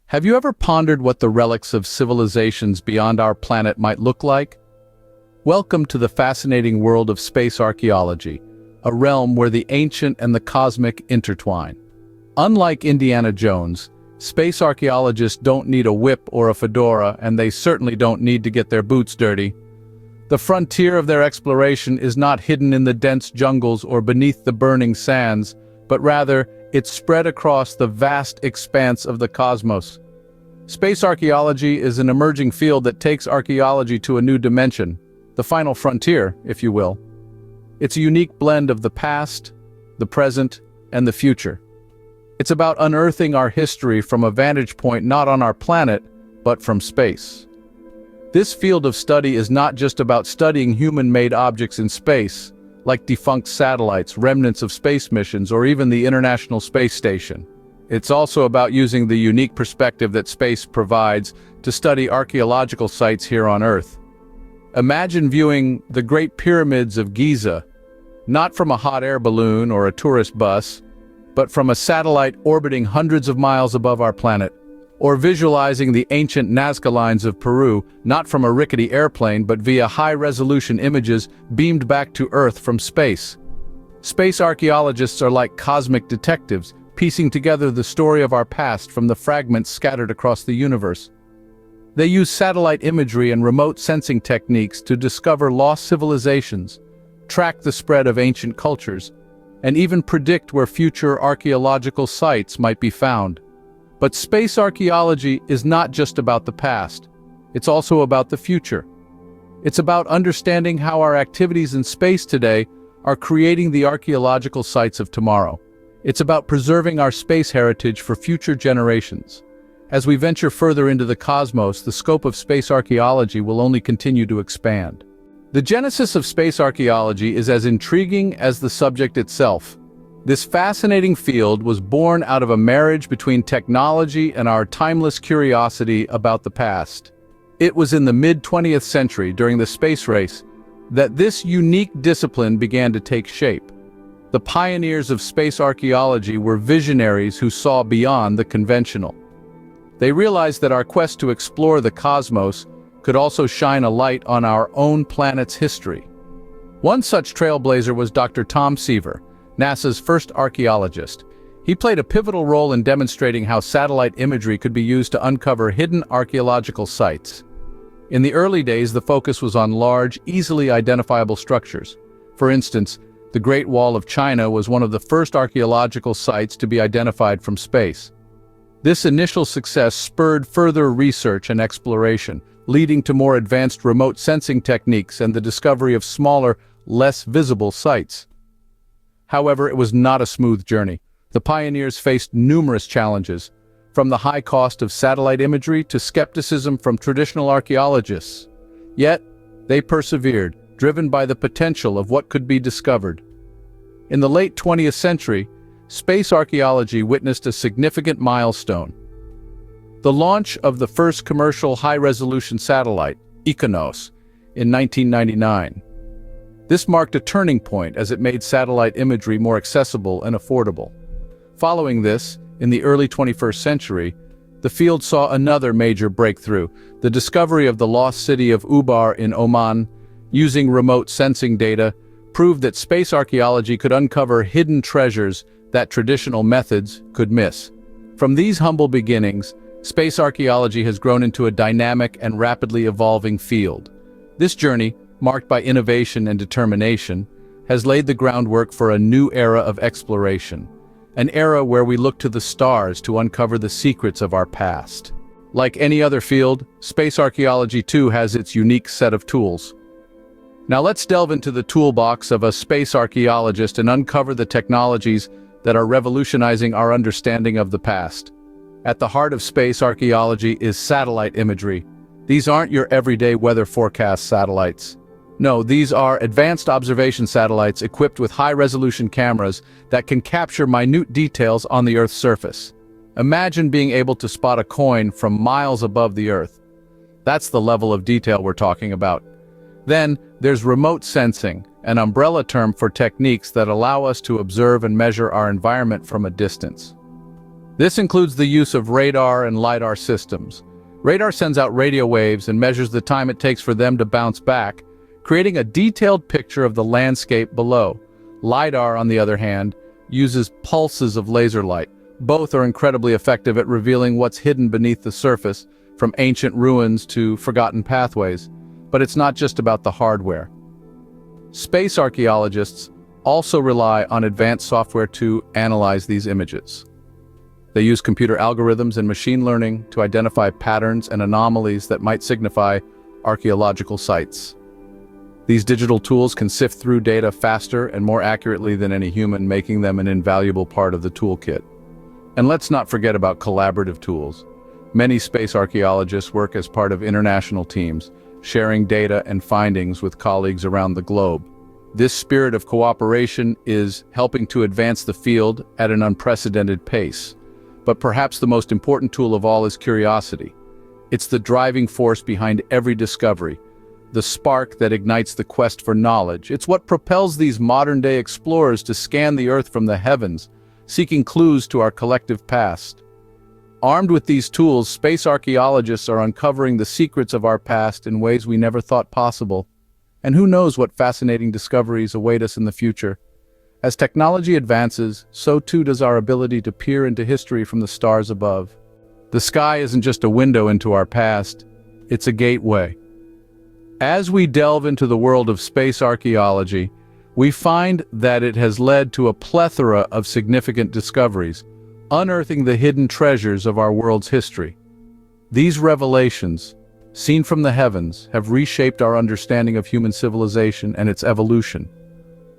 Have you ever pondered what the relics of civilizations beyond our planet might look like? Welcome to the fascinating world of space archaeology, a realm where the ancient and the cosmic intertwine. Unlike Indiana Jones, space archaeologists don't need a whip or a fedora, and they certainly don't need to get their boots dirty. The frontier of their exploration is not hidden in the dense jungles or beneath the burning sands, but rather, it's spread across the vast expanse of the cosmos. Space archaeology is an emerging field that takes archaeology to a new dimension, the final frontier, if you will. It's a unique blend of the past, the present, and the future. It's about unearthing our history from a vantage point not on our planet, but from space. This field of study is not just about studying human-made objects in space, like defunct satellites, remnants of space missions, or even the International Space Station. It's also about using the unique perspective that space provides to study archaeological sites here on Earth. Imagine viewing the Great Pyramids of Giza, not from a hot air balloon or a tourist bus, but from a satellite orbiting hundreds of miles above our planet, or visualizing the ancient Nazca lines of Peru, not from a rickety airplane but via high-resolution images beamed back to Earth from space. Space archaeologists are like cosmic detectives, piecing together the story of our past from the fragments scattered across the universe. They use satellite imagery and remote sensing techniques to discover lost civilizations, track the spread of ancient cultures, and even predict where future archaeological sites might be found. But space archaeology is not just about the past. It's also about the future. It's about understanding how our activities in space today are creating the archaeological sites of tomorrow. It's about preserving our space heritage for future generations. As we venture further into the cosmos, the scope of space archaeology will only continue to expand. The genesis of space archaeology is as intriguing as the subject itself. This fascinating field was born out of a marriage between technology and our timeless curiosity about the past. It was in the mid-20th century, during the space race, that this unique discipline began to take shape. The pioneers of space archaeology were visionaries who saw beyond the conventional. They realized that our quest to explore the cosmos could also shine a light on our own planet's history. One such trailblazer was Dr. Tom Seaver, NASA's first archaeologist. He played a pivotal role in demonstrating how satellite imagery could be used to uncover hidden archaeological sites. In the early days, the focus was on large, easily identifiable structures. For instance, the Great Wall of China was one of the first archaeological sites to be identified from space. This initial success spurred further research and exploration, leading to more advanced remote sensing techniques and the discovery of smaller, less visible sites. However, it was not a smooth journey. The pioneers faced numerous challenges, from the high cost of satellite imagery to skepticism from traditional archaeologists. Yet, they persevered, driven by the potential of what could be discovered. In the late 20th century, space archaeology witnessed a significant milestone: the launch of the first commercial high-resolution satellite, IKONOS, in 1999. This marked a turning point as it made satellite imagery more accessible and affordable. Following this, in the early 21st century, the field saw another major breakthrough: the discovery of the lost city of Ubar in Oman. Using remote sensing data, proved that space archaeology could uncover hidden treasures that traditional methods could miss. From these humble beginnings, space archaeology has grown into a dynamic and rapidly evolving field. This journey, marked by innovation and determination, has laid the groundwork for a new era of exploration, an era where we look to the stars to uncover the secrets of our past. Like any other field, space archaeology too has its unique set of tools. Now let's delve into the toolbox of a space archaeologist and uncover the technologies that are revolutionizing our understanding of the past. At the heart of space archaeology is satellite imagery. These aren't your everyday weather forecast satellites. No, these are advanced observation satellites equipped with high-resolution cameras that can capture minute details on the Earth's surface. Imagine being able to spot a coin from miles above the Earth. That's the level of detail we're talking about. Then, there's remote sensing, an umbrella term for techniques that allow us to observe and measure our environment from a distance. This includes the use of radar and LiDAR systems. Radar sends out radio waves and measures the time it takes for them to bounce back, creating a detailed picture of the landscape below. LiDAR, on the other hand, uses pulses of laser light. Both are incredibly effective at revealing what's hidden beneath the surface, from ancient ruins to forgotten pathways. But it's not just about the hardware. Space archaeologists also rely on advanced software to analyze these images. They use computer algorithms and machine learning to identify patterns and anomalies that might signify archaeological sites. These digital tools can sift through data faster and more accurately than any human, making them an invaluable part of the toolkit. And let's not forget about collaborative tools. Many space archaeologists work as part of international teams, sharing data and findings with colleagues around the globe. This spirit of cooperation is helping to advance the field at an unprecedented pace. But perhaps the most important tool of all is curiosity. It's the driving force behind every discovery, the spark that ignites the quest for knowledge. It's what propels these modern-day explorers to scan the Earth from the heavens, seeking clues to our collective past. Armed with these tools, space archaeologists are uncovering the secrets of our past in ways we never thought possible. And who knows what fascinating discoveries await us in the future. As technology advances, so too does our ability to peer into history from the stars above. The sky isn't just a window into our past, it's a gateway. As we delve into the world of space archaeology, we find that it has led to a plethora of significant discoveries, unearthing the hidden treasures of our world's history. These revelations, seen from the heavens, have reshaped our understanding of human civilization and its evolution.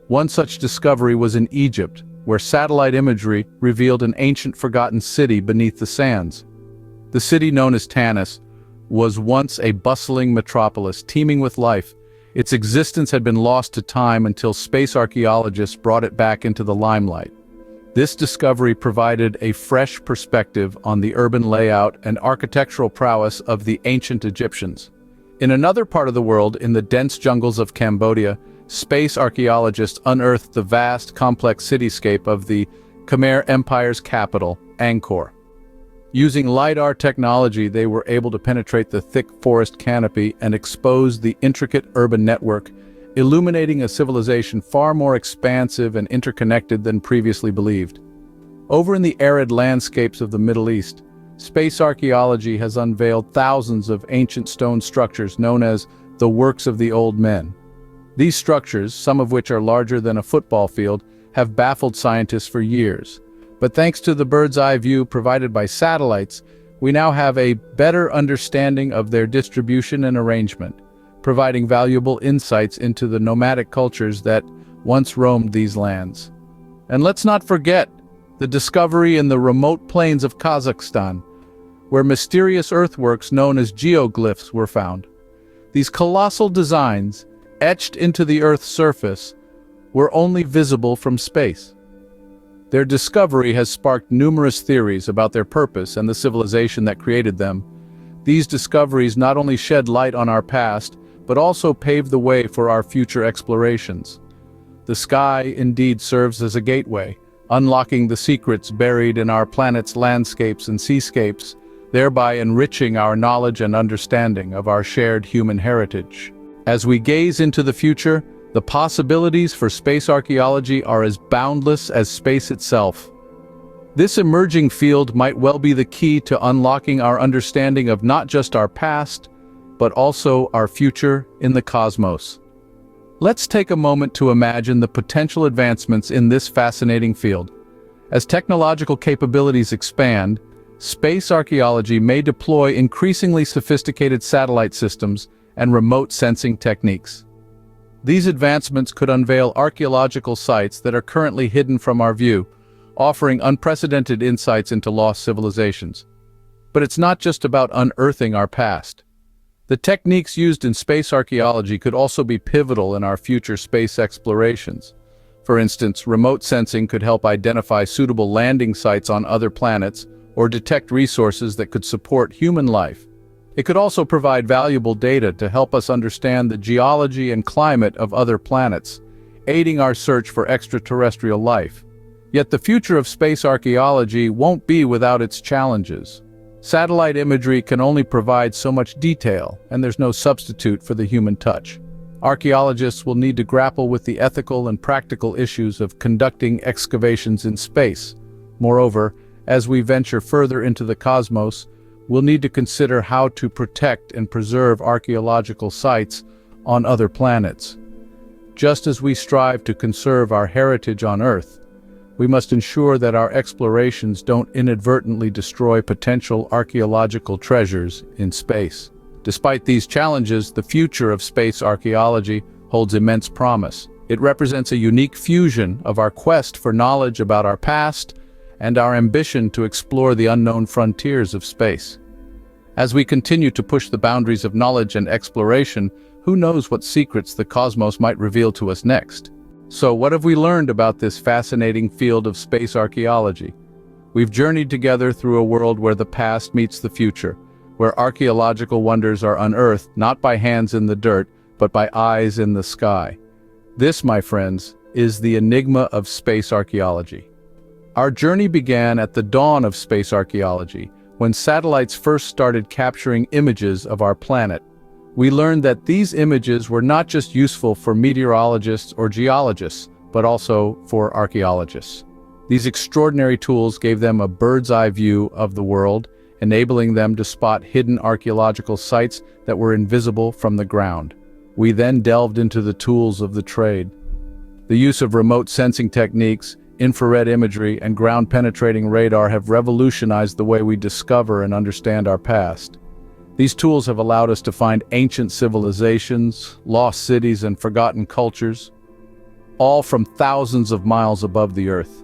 One such discovery was in Egypt, where satellite imagery revealed an ancient forgotten city beneath the sands. The city, known as Tanis, was once a bustling metropolis teeming with life. Its existence had been lost to time until space archaeologists brought it back into the limelight. This discovery provided a fresh perspective on the urban layout and architectural prowess of the ancient Egyptians. In another part of the world, in the dense jungles of Cambodia, space archaeologists unearthed the vast, complex cityscape of the Khmer Empire's capital, Angkor. Using LiDAR technology, they were able to penetrate the thick forest canopy and expose the intricate urban network, illuminating a civilization far more expansive and interconnected than previously believed. Over in the arid landscapes of the Middle East, space archaeology has unveiled thousands of ancient stone structures known as the works of the old men. These structures, some of which are larger than a football field, have baffled scientists for years. But thanks to the bird's-eye view provided by satellites, we now have a better understanding of their distribution and arrangement, providing valuable insights into the nomadic cultures that once roamed these lands. And let's not forget the discovery in the remote plains of Kazakhstan, where mysterious earthworks known as geoglyphs were found. These colossal designs, etched into the Earth's surface, were only visible from space. Their discovery has sparked numerous theories about their purpose and the civilization that created them. These discoveries not only shed light on our past, but also pave the way for our future explorations. The sky indeed serves as a gateway, unlocking the secrets buried in our planet's landscapes and seascapes, thereby enriching our knowledge and understanding of our shared human heritage. As we gaze into the future, the possibilities for space archaeology are as boundless as space itself. This emerging field might well be the key to unlocking our understanding of not just our past, but also our future in the cosmos. Let's take a moment to imagine the potential advancements in this fascinating field. As technological capabilities expand, space archaeology may deploy increasingly sophisticated satellite systems and remote sensing techniques. These advancements could unveil archaeological sites that are currently hidden from our view, offering unprecedented insights into lost civilizations. But it's not just about unearthing our past. The techniques used in space archaeology could also be pivotal in our future space explorations. For instance, remote sensing could help identify suitable landing sites on other planets or detect resources that could support human life. It could also provide valuable data to help us understand the geology and climate of other planets, aiding our search for extraterrestrial life. Yet the future of space archaeology won't be without its challenges. Satellite imagery can only provide so much detail, and there's no substitute for the human touch. Archaeologists will need to grapple with the ethical and practical issues of conducting excavations in space. Moreover, as we venture further into the cosmos, we'll need to consider how to protect and preserve archaeological sites on other planets. Just as we strive to conserve our heritage on Earth, we must ensure that our explorations don't inadvertently destroy potential archaeological treasures in space. Despite these challenges, the future of space archaeology holds immense promise. It represents a unique fusion of our quest for knowledge about our past and our ambition to explore the unknown frontiers of space. As we continue to push the boundaries of knowledge and exploration, who knows what secrets the cosmos might reveal to us next? So, what have we learned about this fascinating field of space archaeology? We've journeyed together through a world where the past meets the future, where archaeological wonders are unearthed not by hands in the dirt, but by eyes in the sky. This, my friends, is the enigma of space archaeology. Our journey began at the dawn of space archaeology, when satellites first started capturing images of our planet. We learned that these images were not just useful for meteorologists or geologists, but also for archaeologists. These extraordinary tools gave them a bird's-eye view of the world, enabling them to spot hidden archaeological sites that were invisible from the ground. We then delved into the tools of the trade. The use of remote sensing techniques, infrared imagery, and ground-penetrating radar have revolutionized the way we discover and understand our past. These tools have allowed us to find ancient civilizations, lost cities, and forgotten cultures, all from thousands of miles above the Earth.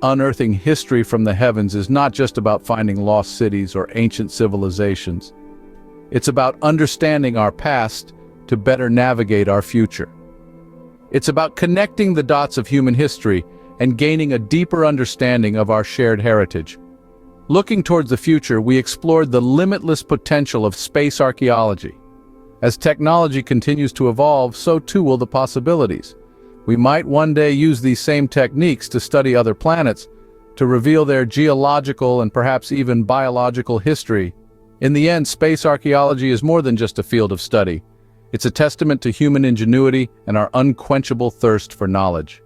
Unearthing history from the heavens is not just about finding lost cities or ancient civilizations. It's about understanding our past to better navigate our future. It's about connecting the dots of human history and gaining a deeper understanding of our shared heritage. Looking towards the future, we explored the limitless potential of space archaeology. As technology continues to evolve, so too will the possibilities. We might one day use these same techniques to study other planets, to reveal their geological and perhaps even biological history. In the end, space archaeology is more than just a field of study. It's a testament to human ingenuity and our unquenchable thirst for knowledge.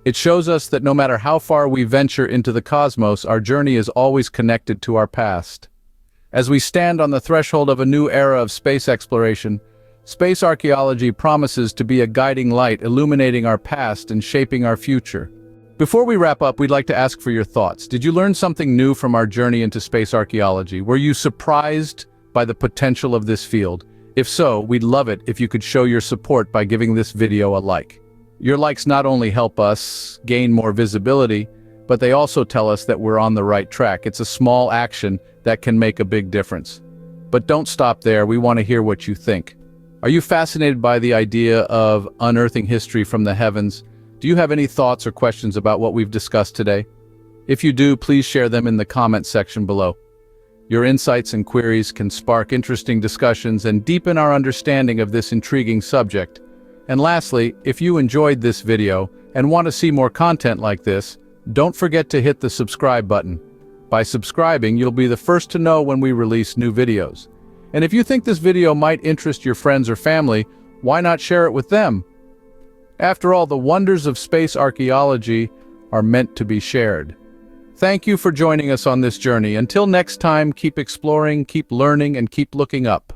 It shows us that no matter how far we venture into the cosmos, our journey is always connected to our past. As we stand on the threshold of a new era of space exploration, space archaeology promises to be a guiding light illuminating our past and shaping our future. Before we wrap up, we'd like to ask for your thoughts. Did you learn something new from our journey into space archaeology? Were you surprised by the potential of this field? If so, we'd love it if you could show your support by giving this video a like. Your likes not only help us gain more visibility, but they also tell us that we're on the right track. It's a small action that can make a big difference. But don't stop there, we want to hear what you think. Are you fascinated by the idea of unearthing history from the heavens? Do you have any thoughts or questions about what we've discussed today? If you do, please share them in the comment section below. Your insights and queries can spark interesting discussions and deepen our understanding of this intriguing subject. And lastly, if you enjoyed this video and want to see more content like this, don't forget to hit the subscribe button. By subscribing, you'll be the first to know when we release new videos. And if you think this video might interest your friends or family, why not share it with them? After all, the wonders of space archaeology are meant to be shared. Thank you for joining us on this journey. Until next time, keep exploring, keep learning, and keep looking up.